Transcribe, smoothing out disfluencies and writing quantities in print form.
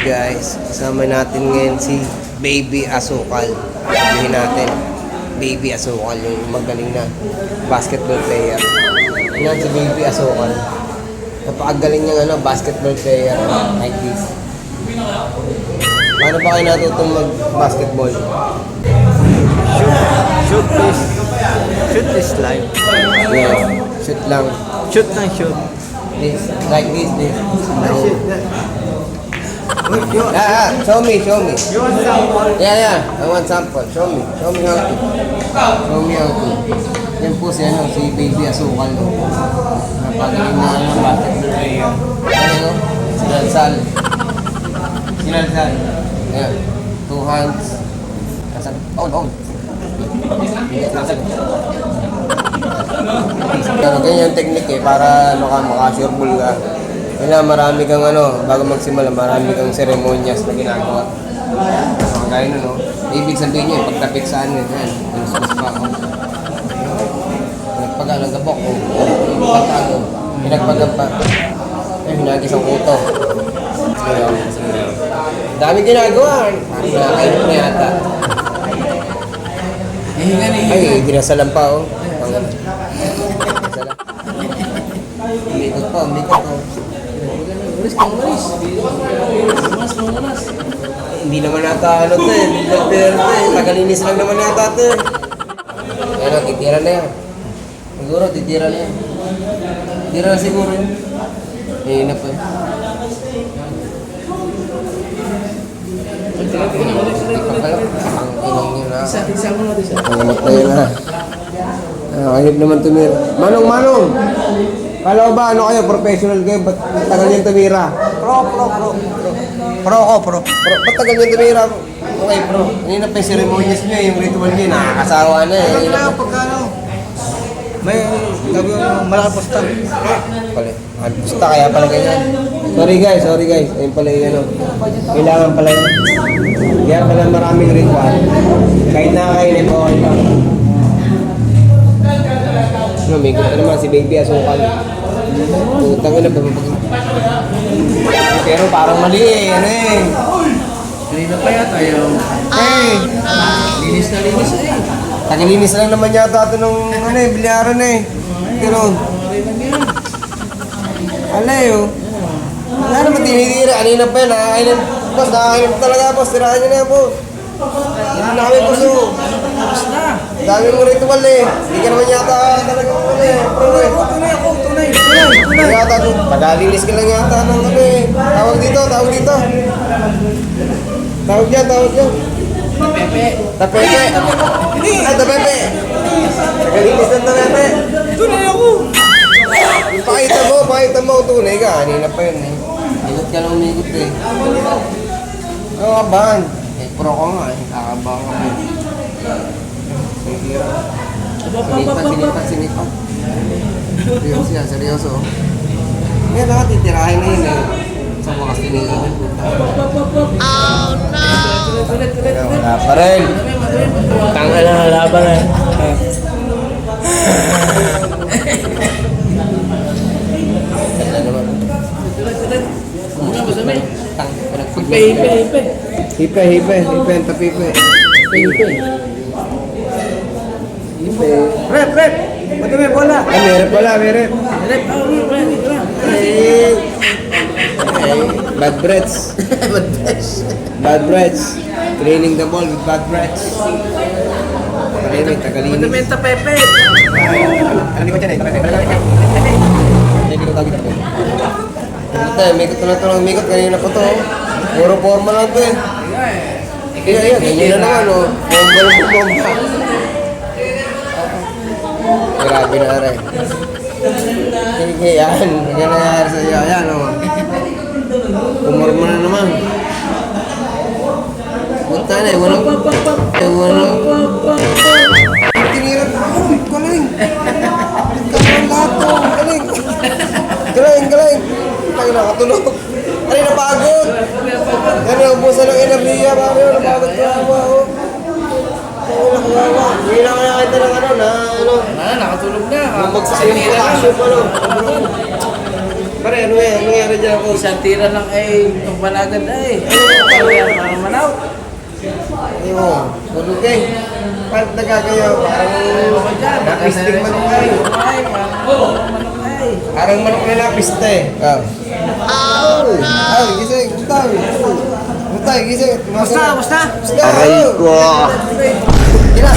guys, kasama natin ngayon si Baby Asukal. Sabihin natin, Baby Asukal, yung magaling na basketball player. Yan si Baby Asukal. Napakagaling niyang basketball player, like this. Paano ba kayo natutong mag-basketball? Shoot is life. Yeah, shoot lang. Shoot ng shoot. This, like this. Show me. You want sample? Yeah, I want sample. Show me how to. Yan po si Baby Asukal. Napagaling na basketball player. Sinalsal. Ayan. 2 hands. On. Pero ganyan yung technique para makasure ball ka. Kailangan marami kang bago magsimula, marami kang seremonyas na ginagawa. Kaya nun, ibig sabihin nyo, pagtapik saan yun, mas pa ako. Nagpaga ng gabok, pinagpagan pa. Hinagis ang kuto. Dami ginagawa. Nakakainip na yata. Ay, dinasalan pa, oh. Umikot pa. Hindi naman nata tagalinis lang naman nata ito eh. Ayan, titira na yan. Siguro, titira na yan. Titira na siguro yun. Hinap eh. Pangamat na yun ha. Ayop naman tumira. Manong! Kala ko ba, kayo, professional kayo, ba't tagal yung tumira? Pro. Ba't tagal yung tumira? Okay, pro. Kanina pa yung ceremonies nyo, yung ritual nyo, nakakasawa na eh. Ano na pagkano? May malaking posta. Pusta kaya pala ganyan. Sorry guys. Ayun pala yung kailangan pala yun. Kaya pala maraming ritual. Kahit nakakainip po kayo. May gusto naman si Baby Asukal. Utang na ba? Pero parang mali eh. Kanina pa yata yung... Linis na eh. Tagalinis lang naman yata ito ng bilyaran eh. Pero... Alay oh. Wala naman tinitira. Kanina pa yun. Nakakainip talaga boss. Tirahan nyo na yan boss. Hindi na kami boss oh. Dami mo ritual eh. Hindi ka naman yata talagang tunay. Yata doon. Tagalinis ka lang yata ng Tawag dito. Tawag dyan. Tapepe. Ay, tapepe. Tagalinis ng tapepe. Tunay ako! Pakita mo. Tunay ka. Kanina pa yun eh. Ikot ka lang umikot eh. Ano kabahan? Pro ko nga eh. Kakabahan ka mo. Sinipat. Seryoso. Ngayon na, titirahin na yun eh. Sa wakas tinihin. Oh no! Wala pa rin. Tanga na halaban eh. Kaya naman. Hipe. Ang tapipe. Rep! Ba't may bola? Meron. Bad breaths. Training the ball with bad breaths. May tagalinis. Ba't may tapepe? Ano ko dyan eh? Hindi ko tawag ito. Mikot kanina po to. Puro forma lang to eh. Kaya ganyan na naman oh. Bomba. Grabe na rin. Yan. Yan nangyari sa iyo. Ayan o. Pumorma na naman. Punta na eh. Walang... Tinira ko. Galing. Nagkaroon lahat to. Galing. Tayo nakatulog. Ano napagod? Ubusan ng enerhiya. Napagod ko ako. Hindi lang kaya kita ng Nakatulog na. Magsasayin ko kasyo pa Pare, ano yan? Ano nangyari dyan, boss? Isang tira lang ay pagpanagan na eh. Ano yan, mga manaw? Ayun, tulog eh. Paano nagkakayo? Parang napisting manok ay. Parang manok na napista eh. Ay, gising. Bustay. Bustay, gising. Basta, basta. Basta. Aray ko. Gina.